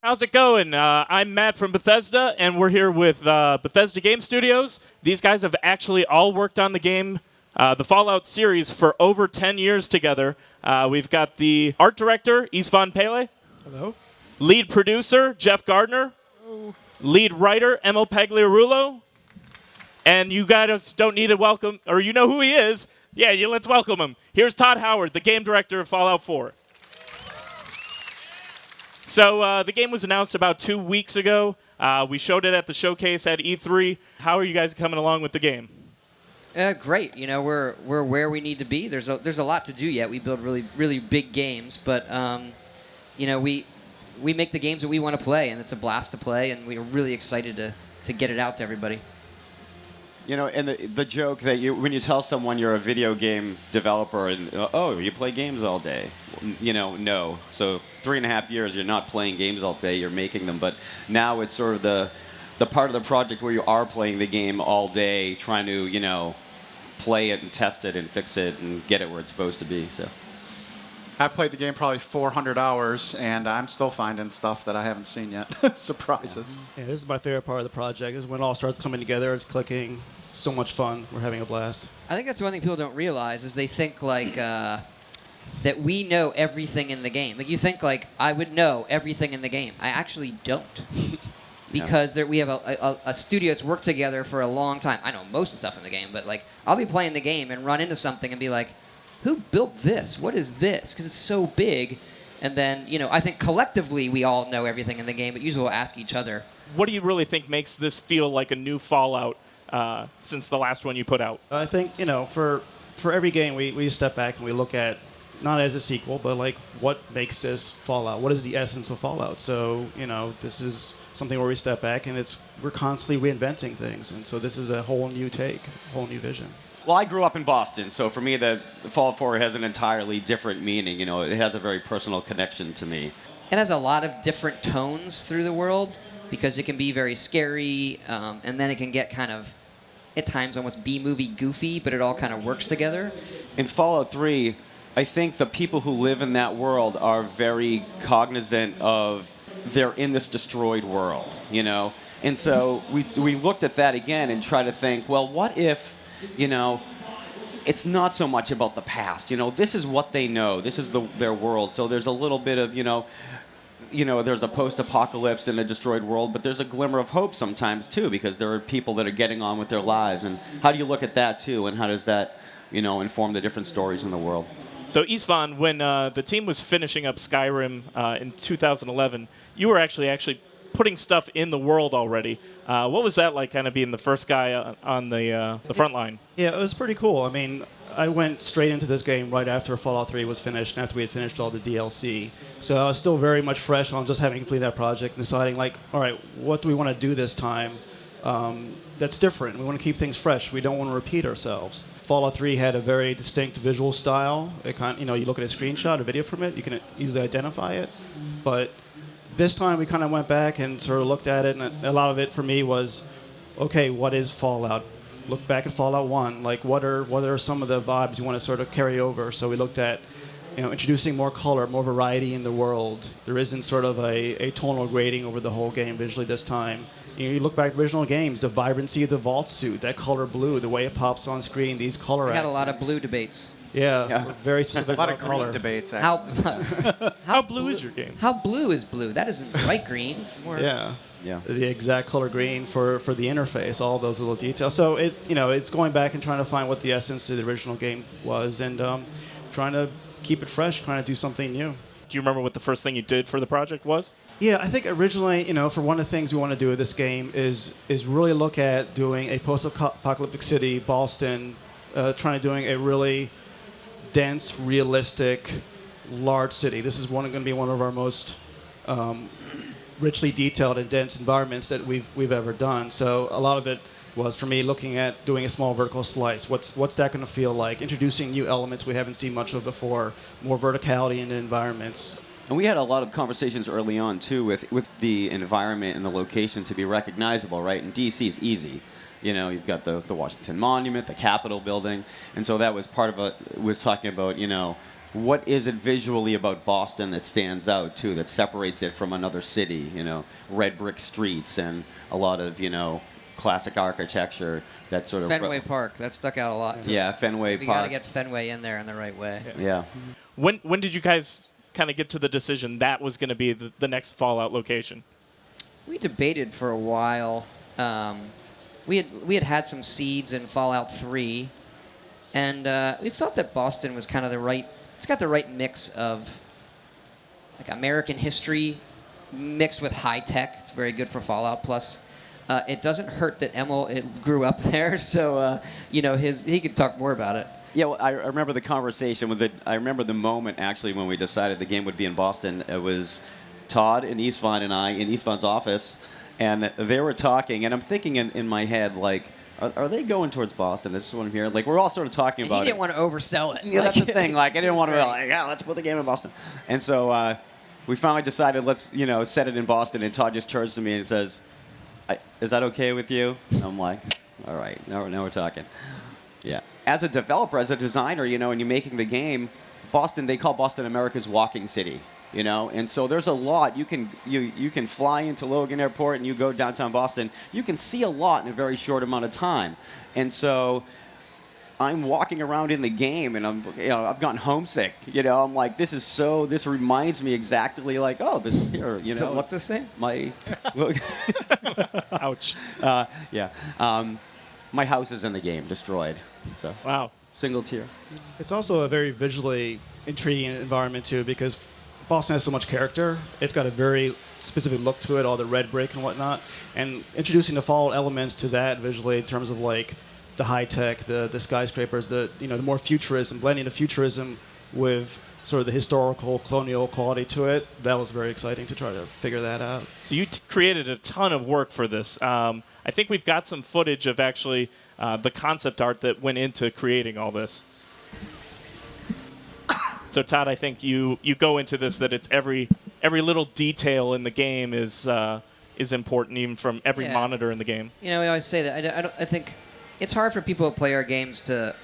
How's it going? I'm Matt from Bethesda, and we're here with Bethesda Game Studios. These guys have actually all worked on the game, the Fallout series, for over 10 years together. We've got the art director, Istvan Pele. Hello. Lead producer, Jeff Gardner. Hello. Lead writer, Emil Pagliarulo. And you guys don't need to welcome, or you know who he is. Yeah, let's welcome him. Here's Todd Howard, the game director of Fallout 4. So the game was announced about 2 weeks ago. We showed it at the showcase at E3. How are you guys coming along with the game? Great. You know, we're where we need to be. There's a lot to do yet. We build really big games, but you know, we make the games that we want to play, and it's a blast to play, and we're really excited to get it out to everybody. You know, and the joke that when you tell someone you're a video game developer and, oh, you play games all day, you know, no. So 3.5 years, you're not playing games all day, you're making them. But now it's sort of the part of the project where you are playing the game all day, trying to, you know, play it and test it and fix it and get it where it's supposed to be. So I've played the game probably 400 hours, and I'm still finding stuff that I haven't seen yet. Surprises. Yeah, this is my favorite part of the project. This is when it all starts coming together. It's clicking. So much fun. We're having a blast. I think that's one thing people don't realize is they think like that we know everything in the game. Like you think like I would know everything in the game. I actually don't. Because we have a studio that's worked together for a long time. I know most of the stuff in the game, but like I'll be playing the game and run into something and be like, who built this? What is this? Because it's so big. And then, you know, I think collectively we all know everything in the game, but usually we'll ask each other. What do you really think makes this feel like a new Fallout since the last one you put out? I think, you know, for every game, we step back and we look at, not as a sequel, but like what makes this Fallout? What is the essence of Fallout? So, you know, this is something where we step back and we're constantly reinventing things. And so this is a whole new take, a whole new vision. Well, I grew up in Boston, so for me, the Fallout 4 has an entirely different meaning. You know, it has a very personal connection to me. It has a lot of different tones through the world because it can be very scary, and then it can get kind of, at times, almost B-movie goofy, but it all kind of works together. In Fallout 3, I think the people who live in that world are very cognizant of they're in this destroyed world, you know? And so we looked at that again and tried to think, well, what if, you know, it's not so much about the past. You know, this is what they know. This is their world. So there's a little bit of, you know, there's a post-apocalypse in a destroyed world, but there's a glimmer of hope sometimes too, because there are people that are getting on with their lives. And how do you look at that too? And how does that, you know, inform the different stories in the world? So Istvan, when the team was finishing up Skyrim in 2011, you were actually putting stuff in the world already. What was that like, kind of being the first guy on the front line? Yeah, it was pretty cool. I mean, I went straight into this game right after Fallout 3 was finished and after we had finished all the DLC. So I was still very much fresh on just having completed that project and deciding, like, all right, what do we want to do this time that's different? We want to keep things fresh. We don't want to repeat ourselves. Fallout 3 had a very distinct visual style. It kind of, you know, you look at a screenshot, a video from it, you can easily identify it. But this time we kind of went back and sort of looked at it, and a lot of it for me was, okay, what is Fallout? Look back at Fallout 1. Like, what are some of the vibes you want to sort of carry over? So we looked at, you know, introducing more color, more variety in the world. There isn't sort of a tonal grading over the whole game visually this time. You look back at original games, the vibrancy of the vault suit, that color blue, the way it pops on screen, these color We had accents. a lot of blue debates. Yeah. Very specific. A lot of color green debates. Actually. How blue is your game? How blue is blue? That isn't bright green. It's more. Yeah. Yeah. The exact color green for the interface, all those little details. So it's going back and trying to find what the essence of the original game was, and trying to keep it fresh, trying to do something new. Do you remember what the first thing you did for the project was? Yeah, I think originally, you know, for one of the things we want to do with this game is really look at doing a post-apocalyptic city, Boston, trying to doing a really dense, realistic, large city. This is going to be one of our most richly detailed and dense environments that we've ever done. So a lot of it was for me looking at doing a small vertical slice. What's that going to feel like? Introducing new elements we haven't seen much of before, more verticality in the environments. And we had a lot of conversations early on, too, with the environment and the location to be recognizable, right? And D.C. is easy. You know, you've got the Washington Monument, the Capitol building. And so that was part of was talking about, you know, what is it visually about Boston that stands out too, that separates it from another city? You know, red brick streets and a lot of classic architecture. That sort of Fenway Park, that stuck out a lot to yeah, us. Fenway We Park. got to get Fenway in there in the right way. Yeah. When did you guys kind of get to the decision that was going to be the next Fallout location? We debated for a while. We had some seeds in Fallout 3, and we felt that Boston was kind of the right. It's got the right mix of like American history mixed with high tech. It's very good for Fallout. Plus, it doesn't hurt that Emil grew up there, so he could talk more about it. Yeah, well, I remember the conversation with I remember the moment actually when we decided the game would be in Boston. It was Todd and Istvan and I in Istvan's office, and they were talking, and I'm thinking in my head like, are they going towards Boston? This is what I'm hearing. Like we're all sort of talking And about he didn't want to oversell it. Yeah, that's the thing. Like I didn't want to be like, yeah, let's put the game in Boston. And so we finally decided let's set it in Boston. And Todd just turns to me and says, "Is that okay with you?" And I'm like, "All right, now we're talking." Yeah. As a developer, as a designer, and you're making the game, Boston, they call Boston America's walking city, and so there's a lot. You can fly into Logan Airport and you go downtown Boston. You can see a lot in a very short amount of time. And so I'm walking around in the game and I've gotten homesick. I'm like, this reminds me exactly like, oh, this is here. Does it look the same? Ouch. Yeah. My house is in the game, destroyed. So Wow. single tier. It's also a very visually intriguing environment too, because Boston has so much character. It's got a very specific look to it, all the red brick and whatnot, and introducing the Fallout elements to that visually in terms of like the high tech, the skyscrapers, the more futurism, blending the futurism with sort of the historical colonial quality to it. That was very exciting to try to figure that out. So you created a ton of work for this. I think we've got some footage of actually the concept art that went into creating all this. So Todd, I think you go into this that it's every little detail in the game is important, even from every monitor in the game. We always say that. I think it's hard for people who play our games to,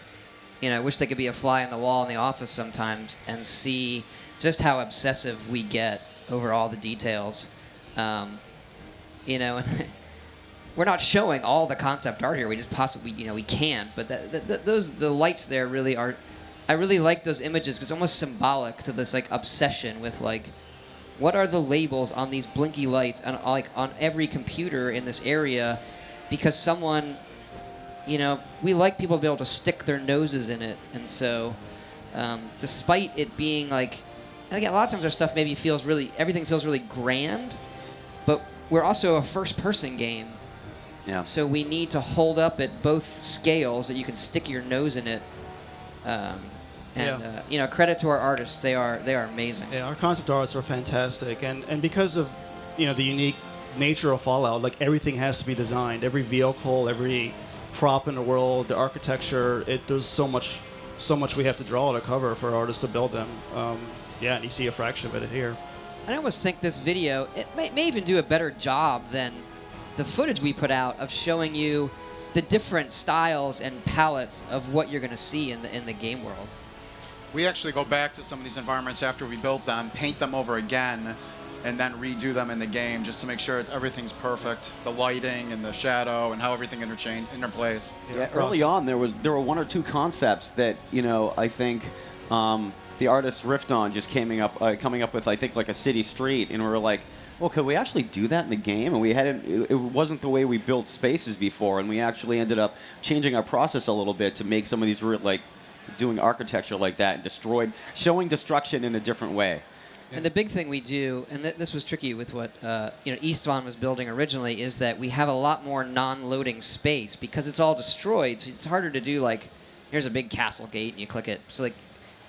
wish they could be a fly on the wall in the office sometimes and see just how obsessive we get over all the details. And we're not showing all the concept art here. We just possibly, we can't. But the lights there really are. I really like those images because it's almost symbolic to this like obsession with like, what are the labels on these blinky lights and like on every computer in this area, because someone, we like people to be able to stick their noses in it, and so, despite it being like, I think a lot of times our stuff maybe everything feels really grand, but we're also a first-person game. Yeah. So we need to hold up at both scales that you can stick your nose in it. Credit to our artists. They are amazing. Yeah, our concept artists are fantastic, and because of the unique nature of Fallout, like everything has to be designed. Every vehicle, every prop in the world, the architecture. There's so much we have to draw to cover for artists to build them. And you see a fraction of it here. I almost think this video may even do a better job than the footage we put out of showing you the different styles and palettes of what you're going to see in the game world. We actually go back to some of these environments after we built them, paint them over again, and then redo them in the game just to make sure everything's perfect. The lighting and the shadow and how everything interplays. Yeah, early on, there were one or two concepts that I think the artists riffed on, just coming up with I think like a city street, and we were like, well, could we actually do that in the game? And we hadn't. It wasn't the way we built spaces before, and we actually ended up changing our process a little bit to make some of these doing architecture like that and showing destruction in a different way. And the big thing we do, and this was tricky with what Istvan was building originally, is that we have a lot more non-loading space because it's all destroyed. So it's harder to do like, here's a big castle gate and you click it. So like,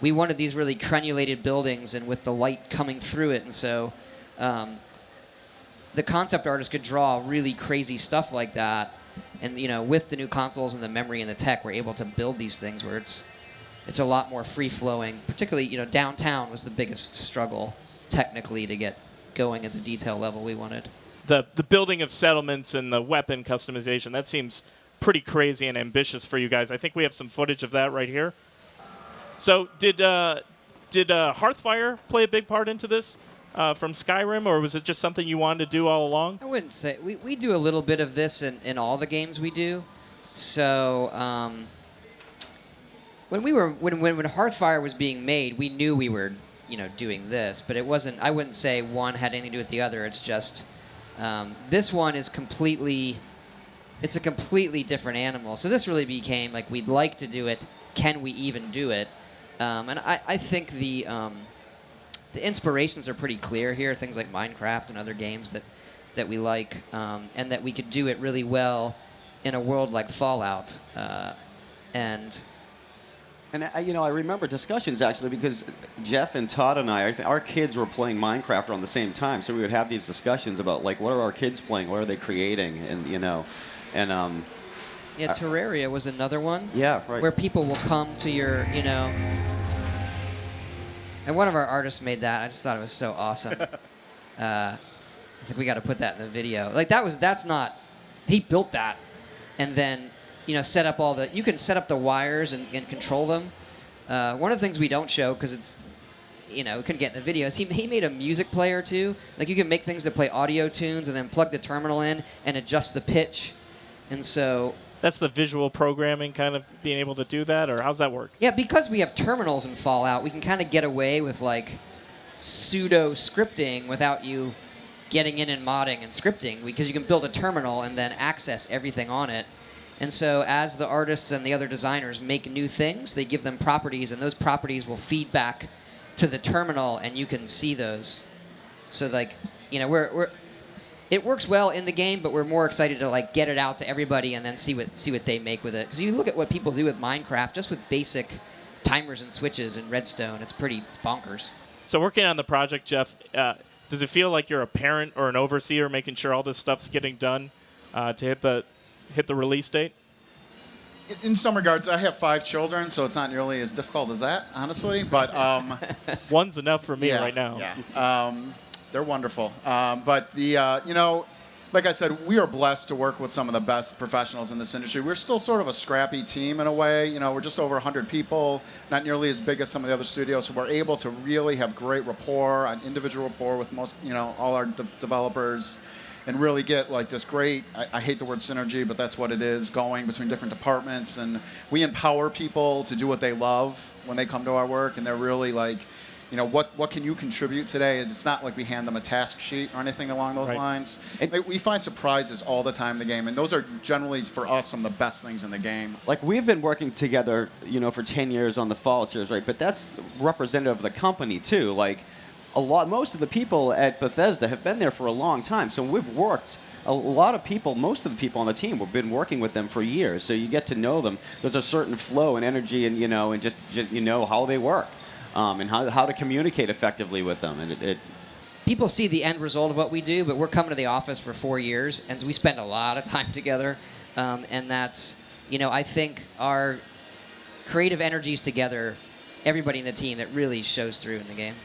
we wanted these really crenulated buildings and with the light coming through it, and so the concept artist could draw really crazy stuff like that. And with the new consoles and the memory and the tech, we're able to build these things where it's a lot more free-flowing. Particularly, downtown was the biggest struggle technically to get going at the detail level we wanted. The building of settlements and the weapon customization, that seems pretty crazy and ambitious for you guys. I think we have some footage of that right here. So did Did Hearthfire play a big part into this from Skyrim, or was it just something you wanted to do all along? I wouldn't say we do a little bit of this in all the games we do. So when Hearthfire was being made, we knew we were doing this, but it wasn't. I wouldn't say one had anything to do with the other. It's just this one is completely. It's a completely different animal. So this really became like we'd like to do it. Can we even do it? And I think the inspirations are pretty clear here. Things like Minecraft and other games that we like, and that we could do it really well in a world like Fallout. And I remember discussions actually because Jeff and Todd and our kids were playing Minecraft around the same time, so we would have these discussions about like what are our kids playing, what are they creating, and yeah, Terraria was another one. Yeah, right. Where people will come to your, and one of our artists made that. I just thought it was so awesome. It's like we got to put that in the video. Like that's not. He built that, and then set up all the. You can set up the wires and control them. One of the things we don't show because it's, we couldn't get in the video is he made a music player too. Like you can make things that play audio tunes and then plug the terminal in and adjust the pitch, and so. That's the visual programming kind of being able to do that, or how's that work? Yeah, because we have terminals in Fallout, we can kind of get away with like pseudo scripting without you getting in and modding and scripting, because you can build a terminal and then access everything on it. And so as the artists and the other designers make new things, they give them properties, and those properties will feed back to the terminal, and you can see those. So like, it works well in the game, but we're more excited to like get it out to everybody and then see what they make with it. Because you look at what people do with Minecraft, just with basic timers and switches and redstone, it's bonkers. So working on the project, Jeff, does it feel like you're a parent or an overseer making sure all this stuff's getting done to hit the release date? In some regards, I have 5 children, so it's not nearly as difficult as that, honestly. But one's enough for me right now. Yeah. They're wonderful. But like I said, we are blessed to work with some of the best professionals in this industry. We're still sort of a scrappy team in a way. We're just over 100 people, not nearly as big as some of the other studios. So we're able to really have great rapport, an individual rapport with most, all our developers, and really get like this great, I hate the word synergy, but that's what it is, going between different departments. And we empower people to do what they love when they come to our work, and they're really like, what can you contribute today? It's not like we hand them a task sheet or anything along those lines. We find surprises all the time in the game, and those are generally, for us, some of the best things in the game. Like, we've been working together, for 10 years on the Fallout series, right? But that's representative of the company, too. Like, most of the people at Bethesda have been there for a long time, so we've worked. A lot of people, most of the people on the team, we've been working with them for years, so you get to know them. There's a certain flow and energy, and and just how they work. And how to communicate effectively with them. And people see the end result of what we do, but we're coming to the office for 4 years, and we spend a lot of time together. And that's, I think our creative energies together, everybody in the team, that really shows through in the game.